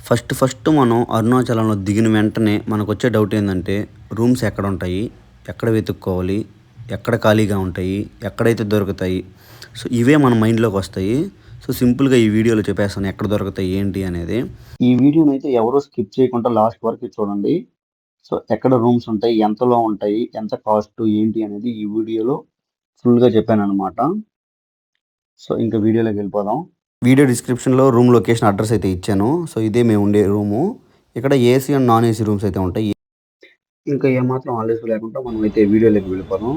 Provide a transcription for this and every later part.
First మనం అరుణాచలంలో దిగిన వెంటనే మనకు వచ్చే డౌట్ ఏంటంటే రూమ్స్ ఎక్కడ ఉంటాయి, ఎక్కడ వెతుక్కోవాలి, ఎక్కడ ఖాళీగా ఉంటాయి, ఎక్కడైతే దొరుకుతాయి. సో ఇవే మన మైండ్లోకి వస్తాయి. సో సింపుల్గా ఈ వీడియోలో చెప్పేస్తాను ఎక్కడ దొరుకుతాయి ఏంటి అనేది. ఈ వీడియోని అయితే ఎవరో స్కిప్ చేయకుండా లాస్ట్ వరకు చూడండి. సో ఎక్కడ రూమ్స్ ఉంటాయి, ఎంతలో ఉంటాయి, ఎంత కాస్ట్ ఏంటి అనేది ఈ వీడియోలో ఫుల్గా చెప్పాను అనమాట. సో ఇంకా వీడియోలోకి వెళ్ళిపోదాం. వీడియో డిస్క్రిప్షన్లో రూమ్ లొకేషన్ అడ్రస్ అయితే ఇచ్చాను. సో ఇదే మేము ఉండే రూము. ఇక్కడ AC and non AC rooms అయితే ఉంటాయి. ఇంకా ఏమాత్రం ఆలస్యం లేకుండా మనం అయితే వీడియోలోకి వెళ్ళిపోదాం.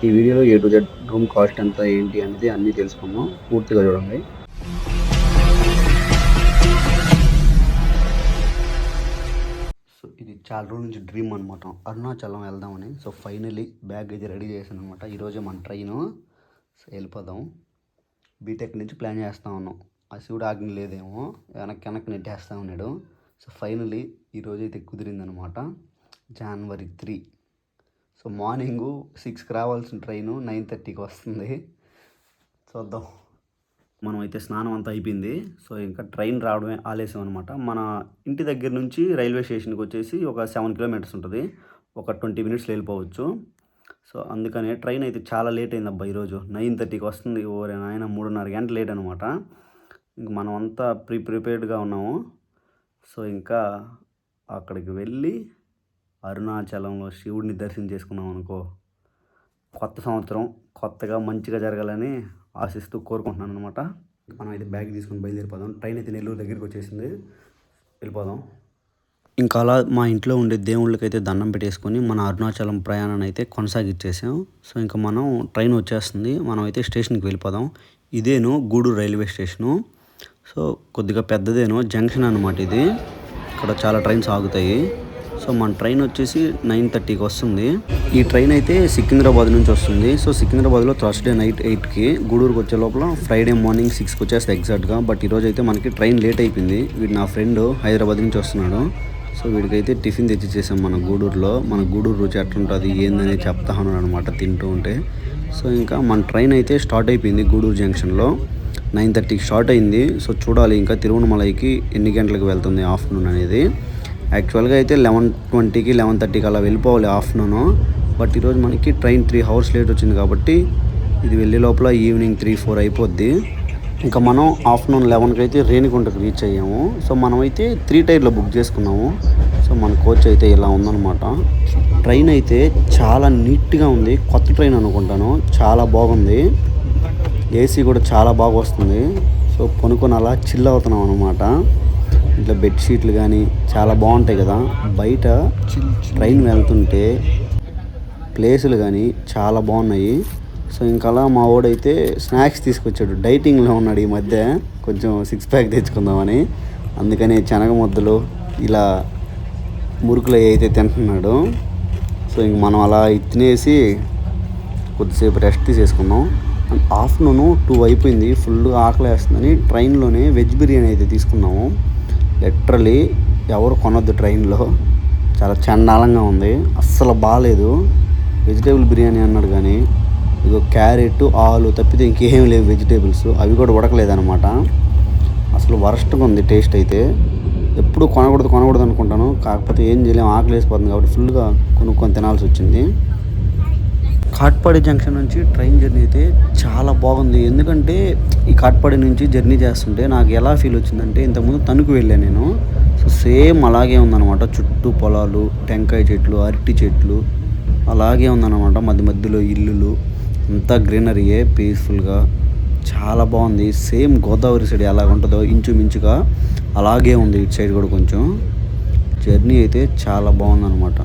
ఈ వీడియోలో A to Z room cost ఎంత ఏంటి అనేది అన్నీ తెలుసుకుందాం. పూర్తిగా చూడండి. సో ఇది చాలా రోజుల నుంచి డ్రీమ్ అనమాట, అరుణాచలం వెళ్దామని. సో ఫైనలీ బ్యాగ్ అయితే రెడీ చేశాను అనమాట. ఈరోజే మన ట్రైను. సో వెళ్ళిపోదాం. బీటెక్ నుంచి ప్లాన్ చేస్తూ ఉన్నాం. ఆ శివుడు ఆజ్ఞ లేదేమో, వెనక్కి నెట్టేస్తూ ఉన్నాడు. సో ఫైనలీ ఈరోజు అయితే కుదిరిందనమాట. January 3. సో మార్నింగు 6కి రావాల్సిన ట్రైను 9:30కి వస్తుంది. చూద్దాం. మనం అయితే స్నానం అంతా అయిపోయింది. సో ఇంకా ట్రైన్ రావడమే ఆలస్యం అనమాట. మన ఇంటి దగ్గర నుంచి రైల్వే స్టేషన్కి వచ్చేసి ఒక 7 కిలోమీటర్స్ ఉంటుంది. ఒక 20 మినిట్స్లో వెళ్ళిపోవచ్చు. సో అందుకనే ట్రైన్ అయితే చాలా లేట్ అయింది అబ్బా. ఈరోజు 9:30కి వస్తుంది. ఓరే నాయన 3:30 గంటలు లేట్ అనమాట. ఇంక మనం అంతా ప్రిపేర్డ్గా ఉన్నాము. సో ఇంకా అక్కడికి వెళ్ళి అరుణాచలంలో శివుడిని దర్శనం చేసుకున్నాం అనుకో, కొత్త సంవత్సరం కొత్తగా మంచిగా జరగాలని ఆశిస్తూ కోరుకుంటున్నాను అనమాట. మనం అయితే బ్యాగ్ తీసుకుని బయలుదేరిపోదాం. ట్రైన్ అయితే నెల్లూరు దగ్గరికి వచ్చేసింది. వెళ్ళిపోదాం. ఇంకా అలా మా ఇంట్లో ఉండే దేవుళ్ళకైతే దండం పెట్టేసుకొని మన అరుణాచలం ప్రయాణాన్ని అయితే కొనసాగించేసాం. సో ఇంకా మనం ట్రైన్ వచ్చేస్తుంది. మనం అయితే స్టేషన్కి వెళ్ళిపోదాం. ఇదేను గూడూరు రైల్వే స్టేషను. సో కొద్దిగా పెద్దదేను జంక్షన్ అనమాట ఇది. ఇక్కడ చాలా ట్రైన్స్ ఆగుతాయి. సో మన ట్రైన్ వచ్చేసి 9:30కి వస్తుంది. ఈ ట్రైన్ అయితే సికింద్రాబాద్ నుంచి వస్తుంది. సో సికింద్రాబాద్లో థర్స్డే నైట్ 8కి, గూడూరుకి వచ్చే లోపల ఫ్రైడే మార్నింగ్ 6కి వచ్చేస్తే ఎగ్జాక్ట్గా. బట్ ఈరోజు అయితే మనకి ట్రైన్ లేట్ అయిపోయింది. వీడు నా ఫ్రెండ్ హైదరాబాద్ నుంచి వస్తున్నాడు. సో వీడికైతే టిఫిన్ తెచ్చిచ్చేసాం మన గూడూరులో. మన గూడూరు రుచి ఎట్లుంటుంది ఏందని చెప్తా ఉన్నాడు అనమాట తింటూ ఉంటే. సో ఇంకా మన ట్రైన్ అయితే స్టార్ట్ అయిపోయింది గూడూరు జంక్షన్లో. 9:30కి స్టార్ట్ అయింది. సో చూడాలి ఇంకా తిరువణమలైకి ఎన్ని గంటలకు వెళ్తుంది ఆఫ్టర్నూన్ అనేది. యాక్చువల్గా అయితే 11:20కి 11:30కి అలా వెళ్ళిపోవాలి ఆఫ్టర్నూన్. బట్ ఈరోజు మనకి ట్రైన్ 3 అవర్స్ లేట్ వచ్చింది కాబట్టి ఇది వెళ్ళే లోపల ఈవినింగ్ 3-4 అయిపోద్ది. ఇంకా మనం ఆఫ్టర్నూన్ 11కి అయితే రేణిగుంటకు రీచ్ అయ్యాము. సో మనమైతే 3 టైర్లో బుక్ చేసుకున్నాము. సో మన కోచ్ అయితే ఇలా ఉందన్నమాట. ట్రైన్ అయితే చాలా నీట్గా ఉంది. కొత్త ట్రైన్ అనుకుంటాను. చాలా బాగుంది. ఏసీ కూడా చాలా బాగా వస్తుంది. సో కొనుక్కొని అలా చిల్ అవుతున్నాం అనమాట. ఇట్లా బెడ్షీట్లు కానీ చాలా బాగుంటాయి కదా. బయట ట్రైన్ వెళ్తుంటే ప్లేసులు కానీ చాలా బాగున్నాయి. సో ఇంకా అలా మా వాడైతే స్నాక్స్ తీసుకొచ్చాడు. డైటింగ్లో ఉన్నాడు ఈ మధ్య, కొంచెం 6 ప్యాక్ తెచ్చుకుందామని. అందుకని శనగ ముద్దలు ఇలా మురుకులు అయితే తింటున్నాడు. సో ఇంక మనం అలా తినేసి కొద్దిసేపు రెస్ట్ తీసేసుకున్నాం. ఆఫ్టర్నూన్ 2 అయిపోయింది. ఫుల్ ఆకలి వేస్తుందని ట్రైన్లోనే వెజ్ బిర్యానీ అయితే తీసుకున్నాము. లిటరలీ ఎవరు కొనొద్దు ట్రైన్లో, చాలా చండాలంగా ఉంది, అస్సలు బాగాలేదు. వెజిటేబుల్ బిర్యానీ అన్నాడు కానీ ఇగో క్యారెట్ ఆలు తప్పితే ఇంకేం లేవు వెజిటేబుల్స్. అవి కూడా ఉడకలేదన్నమాట. అసలు వరస్ట్గా ఉంది టేస్ట్ అయితే. ఎప్పుడు కొనకూడదు అనుకుంటాను, కాకపోతే ఏం చేయలేము, ఆకలి వేసిపోతుంది కాబట్టి ఫుల్గా కొనుక్కొని తినాల్సి వచ్చింది. కాట్పాడి జంక్షన్ నుంచి ట్రైన్ జర్నీ అయితే చాలా బాగుంది. ఎందుకంటే ఈ కాట్పాడి నుంచి జర్నీ చేస్తుంటే నాకు ఎలా ఫీల్ వచ్చిందంటే, ఇంతకుముందు తణుకు వెళ్ళాను నేను. సో సేమ్ అలాగే ఉందన్నమాట. చుట్టూ పొలాలు, టెంకాయ చెట్లు, అరటి చెట్లు అలాగే ఉందన్నమాట. మధ్యలో ఇల్లులు, అంతా గ్రీనరీయే, పీస్ఫుల్గా చాలా బాగుంది. సేమ్ గోదావరి సైడ్ ఎలా ఉంటుందో ఇంచుమించుగా అలాగే ఉంది ఇటు సైడ్ కూడా. కొంచెం జర్నీ అయితే చాలా బాగుందన్నమాట.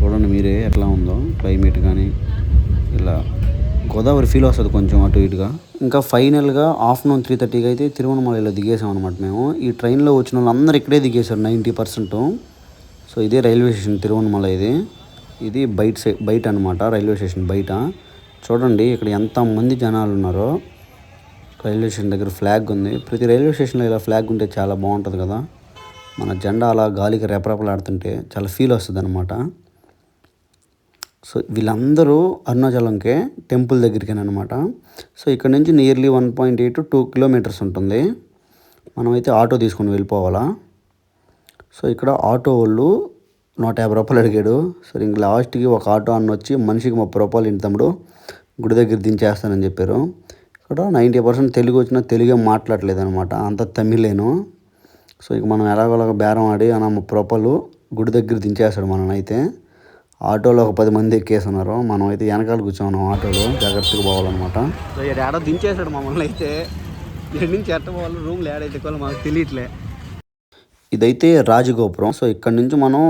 చూడండి మీరే ఎట్లా ఉందో క్లైమేట్ కానీ, ఇలా గోదావరి ఫీల్ వస్తుంది కొంచెం అటు ఇటుగా. ఇంకా ఫైనల్గా ఆఫ్టర్నూన్ 3:30కి అయితే తిరువణమలలో దిగేసాం అనమాట మేము. ఈ ట్రైన్లో వచ్చిన వాళ్ళు అందరూ ఇక్కడే దిగేశారు 90%. సో ఇదే రైల్వే స్టేషన్ తిరువణమల. ఇది బయట అనమాట, రైల్వే స్టేషన్ బయట. చూడండి ఇక్కడ ఎంతమంది జనాలు ఉన్నారో. రైల్వే స్టేషన్ దగ్గర ఫ్లాగ్ ఉంది. ప్రతి రైల్వే స్టేషన్లో ఇలా ఫ్లాగ్ ఉంటే చాలా బాగుంటుంది కదా. మన జెండా అలా గాలికి రెపరెపలాడుతుంటే చాలా ఫీల్ వస్తుంది అనమాట. సో వీళ్ళందరూ అరుణాచలంకే టెంపుల్ దగ్గరికేనమాట. సో ఇక్కడ నుంచి నియర్లీ 1.8 to 2 కిలోమీటర్స్ ఉంటుంది. మనమైతే ఆటో తీసుకొని వెళ్ళిపోవాలా. సో ఇక్కడ ఆటో వాళ్ళు ₹150 అడిగాడు. సో ఇంక లాస్ట్కి ఒక ఆటో అన్న వచ్చి మనిషికి ₹30 ఇంటి తమ్ముడు గుడి దగ్గర దించేస్తానని చెప్పారు. ఇక్కడ 90% తెలుగు వచ్చినా తెలుగే మాట్లాడలేదు అనమాట, అంత తమిళేను. సో ఇక మనం ఎలాగోలాగ బేరం ఆడి అన్న ₹30 గుడి దగ్గర దించేస్తాడు మనల్ని అయితే. ఆటోలో ఒక 10 మంది ఎక్కేస్తున్నారు. మనం అయితే వెనకాల కూర్చోన్నాం ఆటోలో, జాగ్రత్తగా పోవాలన్నమాట. సో ఏడో దించేసాడు మమ్మల్ని అయితే. ఎక్కడి నుంచి ఎట్ట పోవాలి, రూమ్లో ఏడైతే మాకు తెలియట్లే. ఇదైతే రాజగోపురం. సో ఇక్కడ నుంచి మనం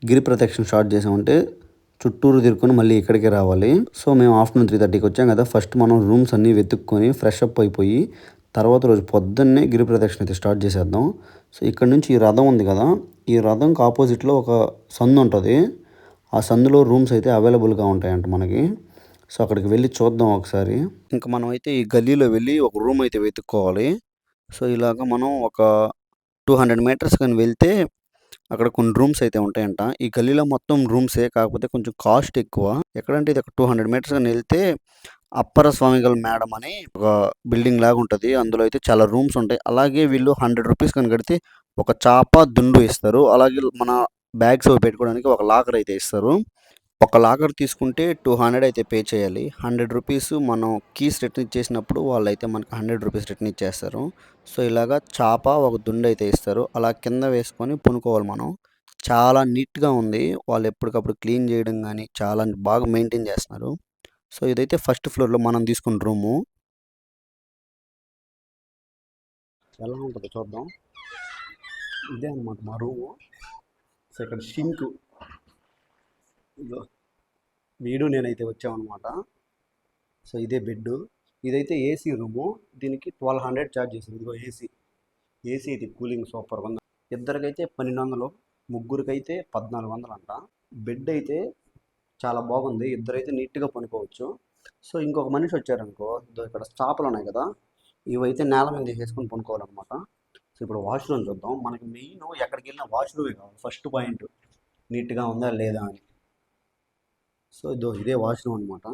గిరి ప్రదక్షిణ స్టార్ట్ చేసామంటే చుట్టూరు తిరుక్కొని మళ్ళీ ఇక్కడికి రావాలి. సో మేము ఆఫ్టర్నూన్ 3:30కి వచ్చాం కదా. ఫస్ట్ మనం రూమ్స్ అన్నీ వెతుక్కొని ఫ్రెష్ అప్ అయిపోయి తర్వాత రోజు పొద్దున్నే గిరి ప్రదక్షిణ అయితే స్టార్ట్ చేసేద్దాం. సో ఇక్కడ నుంచి ఈ రథం ఉంది కదా, ఈ రథంకి ఆపోజిట్లో ఒక సందు ఉంటుంది. ఆ సందులో రూమ్స్ అయితే అవైలబుల్గా ఉంటాయంట మనకి. సో అక్కడికి వెళ్ళి చూద్దాం ఒకసారి. ఇంకా మనం అయితే ఈ గల్లీలో వెళ్ళి ఒక రూమ్ అయితే వెతుక్కోవాలి. సో ఇలాగ మనం ఒక 200 మీటర్స్ కానీ వెళ్తే అక్కడ కొన్ని రూమ్స్ అయితే ఉంటాయంట. ఈ గల్లీలో మొత్తం రూమ్సే, కాకపోతే కొంచెం కాస్ట్ ఎక్కువ. ఎక్కడంటే ఇది ఒక 200 మీటర్స్ కానీ వెళ్తే అప్పర స్వామిగల్ మేడం అని ఒక బిల్డింగ్ లాగా ఉంటుంది. అందులో అయితే చాలా రూమ్స్ ఉంటాయి. అలాగే వీళ్ళు ₹100 కానీ కడితే ఒక చాప దుండు ఇస్తారు. అలాగే మన బ్యాగ్స్ అవి పెట్టుకోవడానికి ఒక లాకర్ అయితే ఇస్తారు. ఒక లాకర్ తీసుకుంటే 200 అయితే పే చేయాలి. ₹100 మనం కీస్ రిటర్న్ ఇచ్చేసినప్పుడు వాళ్ళైతే మనకు ₹100 రిటర్న్ ఇచ్చేస్తారు. సో ఇలాగా చాప ఒక దుండు అయితే ఇస్తారు. అలా కింద వేసుకొని పనుకోవాలి మనం. చాలా నీట్గా ఉంది. వాళ్ళు ఎప్పటికప్పుడు క్లీన్ చేయడం కానీ చాలా బాగా మెయింటైన్ చేస్తున్నారు. సో ఇదైతే ఫస్ట్ ఫ్లోర్లో మనం తీసుకున్న రూము. ఎలా ఉంటుందో చూద్దాం. ఇదే అనమాట మా రూము. సో ఇక్కడ షింక్, వీడు నేనైతే వచ్చామన్నమాట. సో ఇదే బెడ్. ఇదైతే ఏసీ రూము. దీనికి 1200 ఛార్జ్ చేసింది. ఇదిగో ఏసీ ఇది కూలింగ్ సూపర్గా ఉంది. ఇద్దరికైతే 1200, ముగ్గురికైతే 1400 అంట. బెడ్ అయితే చాలా బాగుంది. ఇద్దరైతే నీట్గా పనుకోవచ్చు. సో ఇంకొక మనిషి వచ్చారనుకో, ఇక్కడ చాపలు ఉన్నాయి కదా, ఇవైతే నేల మీద వేసుకొని పనుకోవాలన్నమాట. సో ఇప్పుడు వాష్రూమ్ చూద్దాం. మనకి మెయిన్ ఎక్కడికి వెళ్ళినా వాష్రూమే కావాలి ఫస్ట్ పాయింట్, నీట్గా ఉందా లేదా అని. సో ఇదే వాష్రూమ్ అనమాట.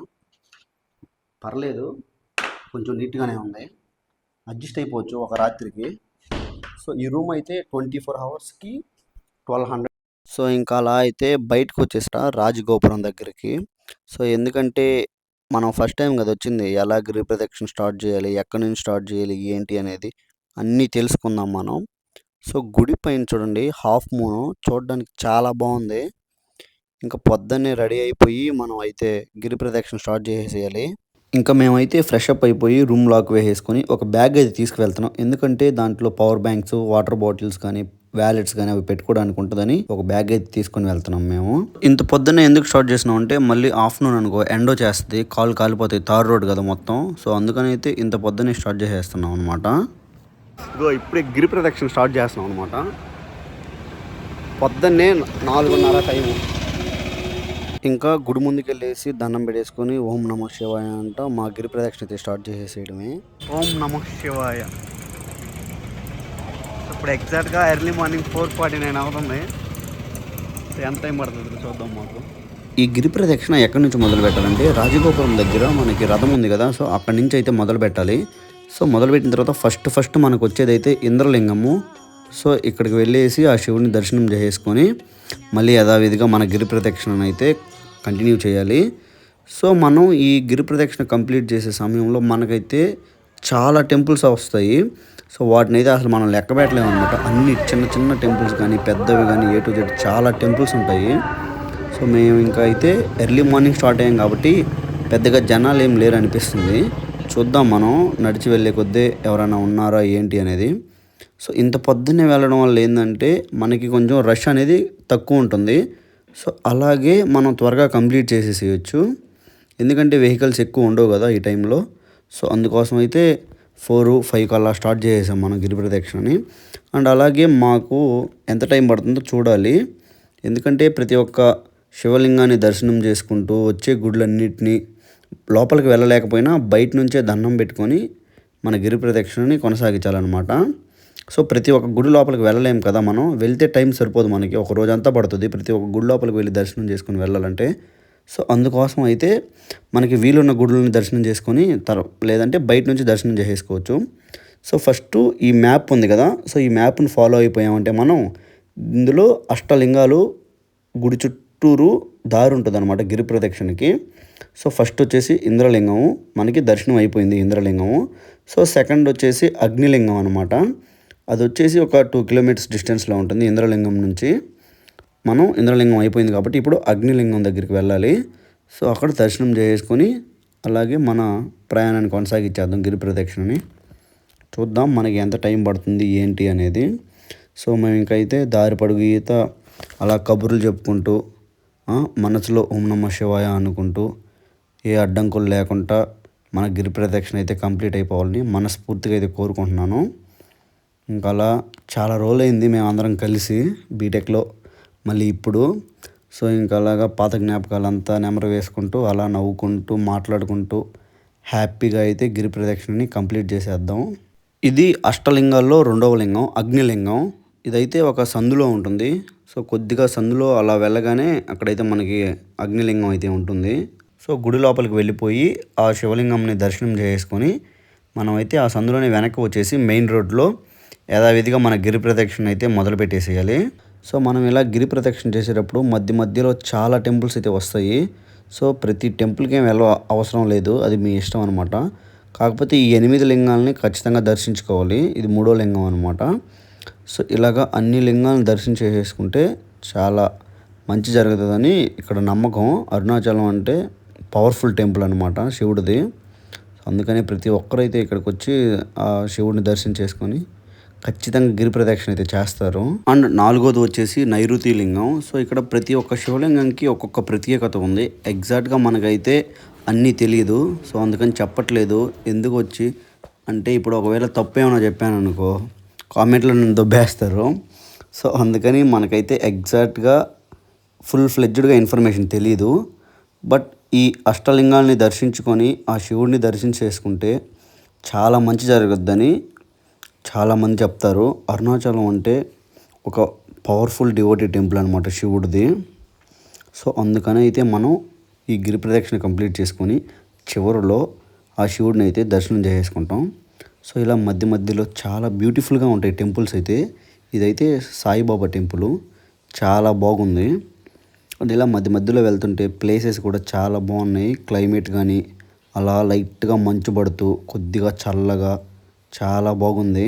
పర్లేదు, కొంచెం నీట్గానే ఉంది, అడ్జస్ట్ అయిపోవచ్చు ఒక రాత్రికి. సో ఈ రూమ్ అయితే 24 అవర్స్కి 1200. సో ఇంకా అలా అయితే బయటకు వచ్చేస్తా రాజగోపురం దగ్గరికి. సో ఎందుకంటే మనం ఫస్ట్ టైం కదా వచ్చింది, ఎలా గిరి ప్రదక్షిణ స్టార్ట్ చేయాలి, ఎక్కడి నుంచి స్టార్ట్ చేయాలి, ఏంటి అనేది అన్నీ తెలుసుకుందాం మనం. సో గుడి పైన చూడండి, హాఫ్ మూన్ చూడడానికి చాలా బాగుంది. ఇంకా పొద్దున్నే రెడీ అయిపోయి మనం అయితే గిరి ప్రదక్షిణ స్టార్ట్ చేసేయాలి. ఇంకా మేమైతే ఫ్రెష్ అప్ అయిపోయి రూమ్ లాక్ వేసేసుకొని ఒక బ్యాగ్ అయితే తీసుకువెళ్తున్నాం. ఎందుకంటే దాంట్లో పవర్ బ్యాంక్స్, వాటర్ బాటిల్స్ కానీ వ్యాలెట్స్ కానీ అవి పెట్టుకోవడానికి ఉంటుందని ఒక బ్యాగ్ అయితే తీసుకొని వెళ్తున్నాం మేము. ఇంత పొద్దున్నే ఎందుకు స్టార్ట్ చేసినాం అంటే మళ్ళీ ఆఫ్టర్నూన్ అనుకో ఎండో చేస్తుంది, కాలు కాలిపోతాయి, తార్ రోడ్ కదా మొత్తం. సో అందుకని అయితే ఇంత పొద్దున్నే స్టార్ట్ చేసేస్తున్నాం అనమాట. ఇగో ఇప్పుడే గిరి ప్రదక్షిణ స్టార్ట్ చేస్తున్నాం అనమాట. పొద్దున్నే 4:30 టైము. ఇంకా గుడి ముందుకు వెళ్ళేసి దండం పెట్టేసుకొని ఓం నమః శివాయ అంట మా గిరి ప్రదక్షిణ అయితే స్టార్ట్ చేసేయడమే. ఓం నమః శివాయ. ఇప్పుడు ఎగ్జాక్ట్గా ఎర్లీ మార్నింగ్ 4:49 అవుతుంది. ఎంత టైం పడుతుంది చూద్దాం మాకు. ఈ గిరి ప్రదక్షిణ ఎక్కడి నుంచి మొదలు పెట్టాలంటే రాజగోపురం దగ్గర మనకి రథం ఉంది కదా, సో అక్కడి నుంచి అయితే మొదలు పెట్టాలి. సో మొదలుపెట్టిన తర్వాత ఫస్ట్ మనకు వచ్చేదైతే ఇంద్రలింగము. సో ఇక్కడికి వెళ్ళేసి ఆ శివుని దర్శనం చేసుకొని మళ్ళీ యథావిధిగా మన గిరి ప్రదక్షిణను అయితే కంటిన్యూ చేయాలి. సో మనం ఈ గిరి ప్రదక్షిణ కంప్లీట్ చేసే సమయంలో మనకైతే చాలా టెంపుల్స్ వస్తాయి. సో వాటిని అయితే అసలు మనం లెక్క పెట్టలేము అనమాట. అన్ని చిన్న టెంపుల్స్ కానీ పెద్దవి కానీ A to Z చాలా టెంపుల్స్ ఉంటాయి. సో మేము ఇంకా అయితే ఎర్లీ మార్నింగ్ స్టార్ట్ అయ్యాం కాబట్టి పెద్దగా జనాలు ఏం లేరు అనిపిస్తుంది. చూద్దాం మనం నడిచి వెళ్ళే కొద్దీ ఎవరైనా ఉన్నారా ఏంటి అనేది. సో ఇంత పొద్దున్నే వెళ్ళడం వల్ల ఏంటంటే మనకి కొంచెం రష్ అనేది తక్కువ ఉంటుంది. సో అలాగే మనం త్వరగా కంప్లీట్ చేసేసేయచ్చు, ఎందుకంటే వెహికల్స్ ఎక్కువ ఉండవు కదా ఈ టైంలో. సో అందుకోసం అయితే 4-5 కల్లా స్టార్ట్ చేసేసాం మనం గిరి ప్రదక్షిణని. అండ్ అలాగే మాకు ఎంత టైం పడుతుందో చూడాలి, ఎందుకంటే ప్రతి ఒక్క శివలింగాన్ని దర్శనం చేసుకుంటూ వచ్చే గుడులన్నిటినీ లోపలికి వెళ్ళలేకపోయినా బయట నుంచే దండం పెట్టుకొని మన గిరి ప్రదక్షిణని కొనసాగించాలన్నమాట. సో ప్రతి ఒక్క గుడి లోపలికి వెళ్ళలేము కదా మనం, వెళ్తే టైం సరిపోదు మనకి, ఒక రోజంతా పడుతుంది ప్రతి ఒక్క గుడి లోపలికి వెళ్ళి దర్శనం చేసుకుని వెళ్ళాలంటే. సో అందుకోసం అయితే మనకి వీలున్న గుడులను దర్శనం చేసుకొని లేదంటే బయట నుంచి దర్శనం చేసేసుకోవచ్చు. సో ఫస్ట్ ఈ మ్యాప్ ఉంది కదా, సో ఈ మ్యాప్ని ఫాలో అయిపోయామంటే మనం ఇందులో అష్టలింగాలు గుడి చుట్టూరు దారి ఉంటుంది అనమాట గిరి ప్రదక్షిణకి. సో ఫస్ట్ వచ్చేసి ఇంద్రలింగము మనకి దర్శనం అయిపోయింది ఇంద్రలింగము. సో సెకండ్ వచ్చేసి అగ్నిలింగం అనమాట. అది వచ్చేసి ఒక 2 కిలోమీటర్స్ డిస్టెన్స్లో ఉంటుంది ఇంద్రలింగం నుంచి. మనం ఇంద్రలింగం అయిపోయింది కాబట్టి ఇప్పుడు అగ్నిలింగం దగ్గరికి వెళ్ళాలి. సో అక్కడ దర్శనం చేసుకొని అలాగే మన ప్రయాణాన్ని కొనసాగించేద్దాం గిరి ప్రదక్షిణని. చూద్దాం మనకి ఎంత టైం పడుతుంది ఏంటి అనేది. సో మేము ఇంకైతే దారి పొడుగు ఈత అలా కబుర్లు చెప్పుకుంటూ మనసులో ఓం నమః శివాయ అనుకుంటూ ఏ అడ్డంకులు లేకుండా మన గిరి ప్రదక్షిణ అయితే కంప్లీట్ అయిపోవాలని మనస్ఫూర్తిగా అయితే కోరుకుంటున్నాను. ఇంకా అలా చాలా రోజులైంది మేము అందరం కలిసి బీటెక్లో మళ్ళీ ఇప్పుడు. సో ఇంకా అలాగా పాత జ్ఞాపకాలంతా నెమరు వేసుకుంటూ అలా నవ్వుకుంటూ మాట్లాడుకుంటూ హ్యాపీగా అయితే గిరి ప్రదక్షిణని కంప్లీట్ చేసేద్దాం. ఇది అష్టలింగాల్లో 2వ లింగం అగ్నిలింగం. ఇదైతే ఒక సందులో ఉంటుంది. సో కొద్దిగా సందులో అలా వెళ్ళగానే అక్కడైతే మనకి అగ్నిలింగం అయితే ఉంటుంది. సో గుడి లోపలికి వెళ్ళిపోయి ఆ శివలింగంని దర్శనం చేసుకొని మనమైతే ఆ సందులోనే వెనక్కి వచ్చేసి మెయిన్ రోడ్లో యథావిధిగా మన గిరి ప్రదక్షిణ అయితే మొదలు పెట్టేసేయాలి. సో మనం ఇలా గిరి ప్రదక్షిణ చేసేటప్పుడు మధ్యలో చాలా టెంపుల్స్ అయితే వస్తాయి. సో ప్రతి టెంపుల్కి ఏం అవసరం లేదు, అది మీ ఇష్టం అనమాట. కాకపోతే ఈ 8 లింగాలని ఖచ్చితంగా దర్శించుకోవాలి. ఇది 3వ లింగం అనమాట. సో ఇలాగా అన్ని లింగాలను దర్శించేసుకుంటే చాలా మంచి జరుగుతుందని ఇక్కడ నమ్మకం. అరుణాచలం అంటే పవర్ఫుల్ టెంపుల్ అనమాట శివుడిది. అందుకని ప్రతి ఒక్కరైతే ఇక్కడికి వచ్చి ఆ శివుడిని దర్శించేసుకొని ఖచ్చితంగా గిరి ప్రదక్షిణ అయితే చేస్తారు. అండ్ 4వది వచ్చేసి నైరుతి లింగం. సో ఇక్కడ ప్రతి ఒక్క శివలింగంకి ఒక్కొక్క ప్రత్యేకత ఉంది. ఎగ్జాక్ట్గా మనకైతే అన్నీ తెలియదు. సో అందుకని చెప్పట్లేదు. ఎందుకు వచ్చి అంటే ఇప్పుడు ఒకవేళ తప్పు ఏమైనా చెప్పాను అనుకో కామెంట్లో నన్ను దొబ్బేస్తారు. సో అందుకని మనకైతే ఎగ్జాక్ట్గా ఫుల్ ఫ్లెడ్జ్డ్గా ఇన్ఫర్మేషన్ తెలియదు. బట్ ఈ అష్టలింగాల్ని దర్శించుకొని ఆ శివుడిని దర్శించేసుకుంటే చాలా మంచి జరుగుద్దని చాలామంది చెప్తారు. అరుణాచలం అంటే ఒక పవర్ఫుల్ డివోటీ టెంపుల్ అనమాట శివుడిది. సో అందుకని అయితే మనం ఈ గిరి ప్రదక్షిణ కంప్లీట్ చేసుకొని చివరిలో ఆ శివుడిని అయితే దర్శనం చేసుకుంటాం. సో ఇలా మధ్యలో చాలా బ్యూటిఫుల్గా ఉంటాయి టెంపుల్స్ అయితే. ఇదైతే సాయిబాబా టెంపుల్, చాలా బాగుంది. అండ్ ఇలా మధ్యలో వెళ్తుంటే ప్లేసెస్ కూడా చాలా బాగున్నాయి. క్లైమేట్ కానీ అలా లైట్గా మంచు పడుతూ కొద్దిగా చల్లగా చాలా బాగుంది.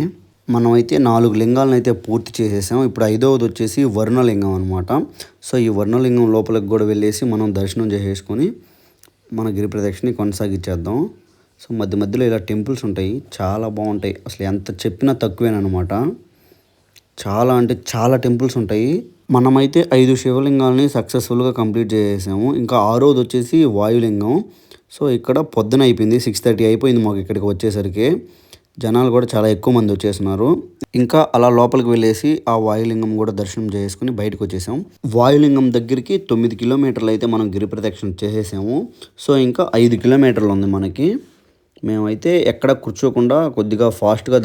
మనమైతే 4 లింగాలను అయితే పూర్తి చేసేసాం. ఇప్పుడు 5వది వచ్చేసి వర్ణలింగం అనమాట. సో ఈ వర్ణలింగం లోపలికి కూడా వెళ్ళేసి మనం దర్శనం చేసేసుకొని మన గిరి ప్రదక్షిణ కొనసాగించేద్దాం. సో మధ్యలో ఇలా టెంపుల్స్ ఉంటాయి, చాలా బాగుంటాయి. అసలు ఎంత చెప్పినా తక్కువేనమాట. చాలా అంటే చాలా టెంపుల్స్ ఉంటాయి. మనమైతే 5 శివలింగాలని సక్సెస్ఫుల్గా కంప్లీట్ చేసేసాము. ఇంకా 6వది వచ్చేసి వాయులింగం. సో ఇక్కడ పొద్దున అయిపోయింది, 6:30 అయిపోయింది మాకు ఇక్కడికి వచ్చేసరికి. జనాలు కూడా చాలా ఎక్కువ మంది వచ్చేస్తున్నారు. ఇంకా అలా లోపలికి వెళ్ళేసి ఆ వాయులింగం కూడా దర్శనం చేసుకుని బయటకు వచ్చేసాం. వాయులింగం దగ్గరికి 9 కిలోమీటర్లు అయితే మనం గిరి ప్రదక్షిణ చేసేసాము. సో ఇంకా 5 కిలోమీటర్లు ఉంది మనకి. మేమైతే ఎక్కడ కూర్చోకుండా కొద్దిగా ఫాస్ట్గా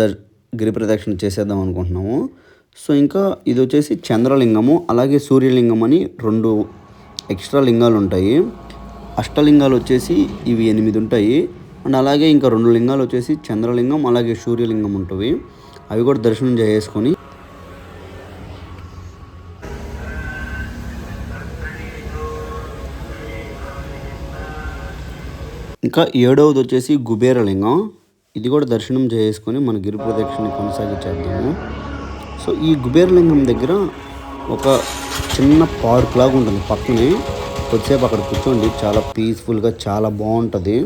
గిరి ప్రదక్షిణ చేసేద్దాం అనుకుంటున్నాము. సో ఇంకా ఇది వచ్చేసి చంద్రలింగము అలాగే సూర్యలింగం అని 2 ఎక్స్ట్రా లింగాలు ఉంటాయి. అష్టలింగాలు వచ్చేసి ఇవి 8 ఉంటాయి. అండ్ అలాగే ఇంకా 2 లింగాలు వచ్చేసి చంద్రలింగం అలాగే సూర్యలింగం ఉంటుంది. అవి కూడా దర్శనం చేసుకొని ఇంకా 7వది వచ్చేసి కుబేరలింగం. ఇది కూడా దర్శనం చేసుకొని మన గిరి ప్రదక్షిణ కొనసాగించేద్దాము. సో ఈ కుబేరలింగం దగ్గర ఒక చిన్న పార్క్ లాగా ఉంటుంది పక్కనే. కొద్దిసేపు అక్కడ కూర్చోండి, చాలా పీస్ఫుల్గా చాలా బాగుంటుంది.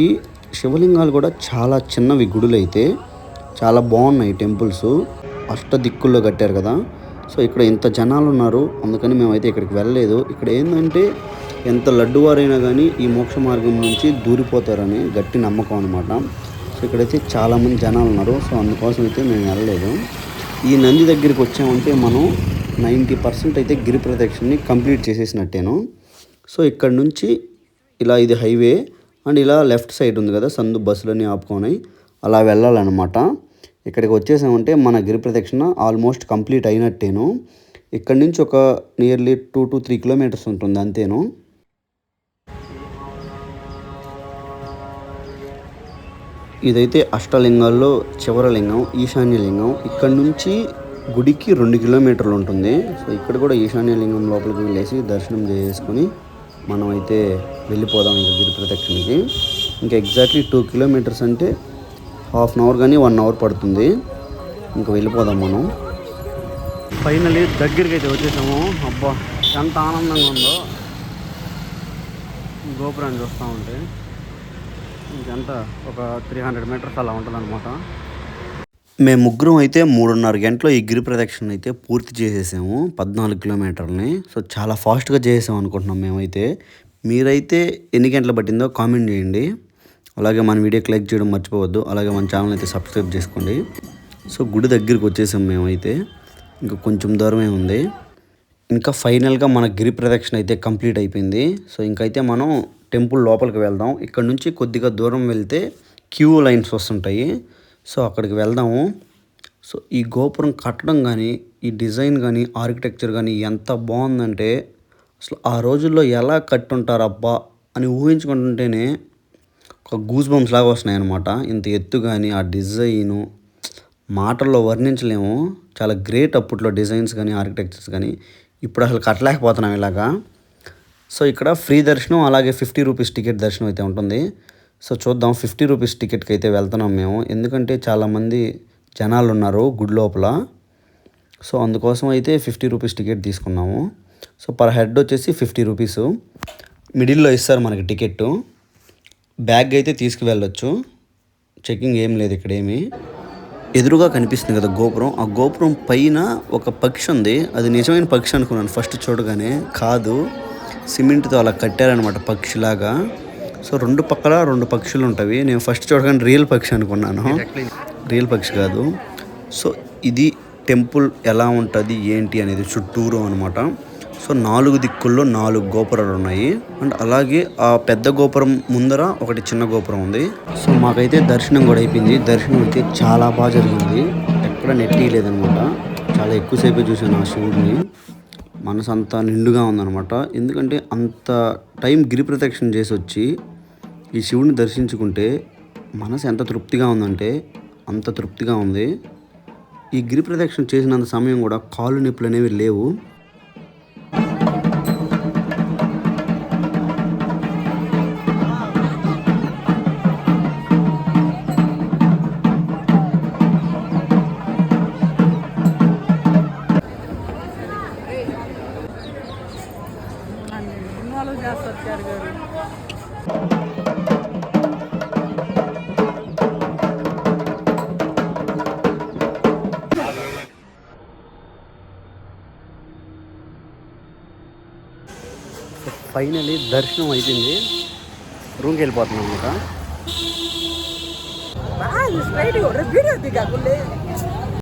ఈ శివలింగాలు కూడా చాలా చిన్నవి గుడులు అయితే చాలా బాగున్నాయి టెంపుల్స్. అష్టదిక్కుల్లో కట్టారు కదా. సో ఇక్కడ ఇంత జనాలు ఉన్నారు, అందుకని మేమైతే ఇక్కడికి వెళ్ళలేదు. ఇక్కడ ఏంటంటే ఎంత లడ్డువారైనా కానీ ఈ మోక్ష మార్గం నుంచి దూరిపోతారని గట్టి నమ్మకం అనమాట. సో ఇక్కడైతే చాలామంది జనాలు ఉన్నారు. సో అందుకోసం అయితే మేము వెళ్ళలేదు. ఈ నంది దగ్గరికి వచ్చామంటే మనం 90% అయితే గిరి ప్రదక్షిణని కంప్లీట్ చేసేసినట్టేను. సో ఇక్కడ నుంచి ఇలా ఇది హైవే అండ్ ఇలా లెఫ్ట్ సైడ్ ఉంది కదా సందు, బస్సులన్నీ ఆపుకొని అలా వెళ్ళాలన్నమాట. ఇక్కడికి వచ్చేసామంటే మన గిరి ప్రదక్షిణ ఆల్మోస్ట్ కంప్లీట్ అయినట్టేను. ఇక్కడ నుంచి ఒక నియర్లీ 2 to 3 కిలోమీటర్స్ ఉంటుంది అంతేను. ఇదైతే అష్టలింగాల్లో చివరి లింగం, ఈశాన్య లింగం. ఇక్కడ నుంచి గుడికి 2 కిలోమీటర్లు ఉంటుంది. సో ఇక్కడ కూడా ఈశాన్య లింగం లోపలికి వెళ్ళేసి దర్శనం చేసుకొని మనం అయితే వెళ్ళిపోదాం ఇంకా గిరి ప్రదక్షిణకి. ఇంకా ఎగ్జాక్ట్లీ 2 కిలోమీటర్స్ అంటే హాఫ్ అన్ అవర్ కానీ 1 అవర్ పడుతుంది. ఇంకా వెళ్ళిపోదాం మనం. ఫైనలీ దగ్గరికి అయితే వచ్చేసాము. అబ్బా ఎంత ఆనందంగా ఉందో గోపురాన్ని చూస్తూ ఉంటే. ఇంకెంత ఒక 300 మీటర్స్ అలా ఉంటుంది అనమాట. మేము ముగ్గురం అయితే 3:30 గంటలో ఈ గిరి ప్రదక్షిణ అయితే పూర్తి చేసేసాము, 14 కిలోమీటర్లని. సో చాలా ఫాస్ట్గా చేసేసాం అనుకుంటున్నాం మేమైతే. మీరైతే ఎన్ని గంటలు పట్టిందో కామెంట్ చేయండి. అలాగే మన వీడియోకి లైక్ చేయడం మర్చిపోవద్దు. అలాగే మన ఛానల్ అయితే సబ్స్క్రైబ్ చేసుకోండి. సో గుడి దగ్గరికి వచ్చేసాం మేమైతే. ఇంకా కొంచెం దూరమే ఉంది. ఇంకా ఫైనల్గా మన గిరి ప్రదక్షిణ అయితే కంప్లీట్ అయిపోయింది. సో ఇంకైతే మనం టెంపుల్ లోపలికి వెళ్దాం. ఇక్కడ నుంచి కొద్దిగా దూరం వెళ్తే క్యూ లైన్స్ వస్తుంటాయి. సో అక్కడికి వెళ్దాము. సో ఈ గోపురం కట్టడం కానీ, ఈ డిజైన్ కానీ, ఆర్కిటెక్చర్ కానీ ఎంత బాగుందంటే అసలు ఆ రోజుల్లో ఎలా కట్టుంటారు అబ్బా అని ఊహించుకుంటుంటేనే ఒక గూస్ బంప్స్ లాగా వస్తున్నాయి అనమాట. ఇంత ఎత్తు కానీ, ఆ డిజైను మాటల్లో వర్ణించలేము. చాలా గ్రేట్ అప్పట్లో డిజైన్స్ కానీ, ఆర్కిటెక్చర్స్ కానీ. ఇప్పుడు అసలు కట్టలేకపోతున్నాం ఇలాగా. సో ఇక్కడ ఫ్రీ దర్శనం, అలాగే 50 రూపీస్ టికెట్ దర్శనం అయితే ఉంటుంది. సో చూద్దాం, 50 రూపీస్ టికెట్కి అయితే వెళ్తున్నాం మేము. ఎందుకంటే చాలామంది జనాలు ఉన్నారు గుడి లోపల. సో అందుకోసం అయితే 50 రూపీస్ టికెట్ తీసుకున్నాము. సో పర్ హెడ్ వచ్చేసి 50 రూపీసు. మిడిల్లో ఇస్తారు మనకి టికెట్. బ్యాగ్ అయితే తీసుకువెళ్ళొచ్చు, చెకింగ్ ఏం లేదు ఇక్కడ ఏమి. ఎదురుగా కనిపిస్తుంది కదా గోపురం, ఆ గోపురం పైన ఒక పక్షి ఉంది. అది నిజమైన పక్షి అనుకున్నాను ఫస్ట్ చూడగానే. కాదు, సిమెంట్తో అలా కట్టారనమాట పక్షిలాగా. సో 2 పక్కల 2 పక్షులు ఉంటాయి. నేను ఫస్ట్ చూడగానే రియల్ పక్షి అనుకున్నాను, రియల్ పక్షి కాదు. సో ఇది టెంపుల్ ఎలా ఉంటుంది ఏంటి అనేది చుట్టూరు అనమాట. సో 4 దిక్కుల్లో 4 గోపురాలు ఉన్నాయి. అండ్ అలాగే ఆ పెద్ద గోపురం ముందర ఒకటి చిన్న గోపురం ఉంది. సో మాకైతే దర్శనం కూడా అయిపోయింది. దర్శనం అయితే చాలా బాగా జరిగింది, ఎక్కడ నెట్టియలేదనమాట. చాలా ఎక్కువసేపు చూసాను ఆ శివుడిని. మనసు అంతా నిండుగా ఉందన్నమాట. ఎందుకంటే అంత టైం గిరి ప్రదక్షిణ చేసి వచ్చి ఈ శివుడిని దర్శించుకుంటే మనసు ఎంత తృప్తిగా ఉందంటే అంత తృప్తిగా ఉంది. ఈ గిరి ప్రదక్షిణ చేసినంత సమయం కూడా కాళ్ళు నొప్పులు అనేవి లేవు. ఫైనలీ దర్శనం అయిపోయింది, రూమ్కి వెళ్ళిపోతున్నాం అనమాట.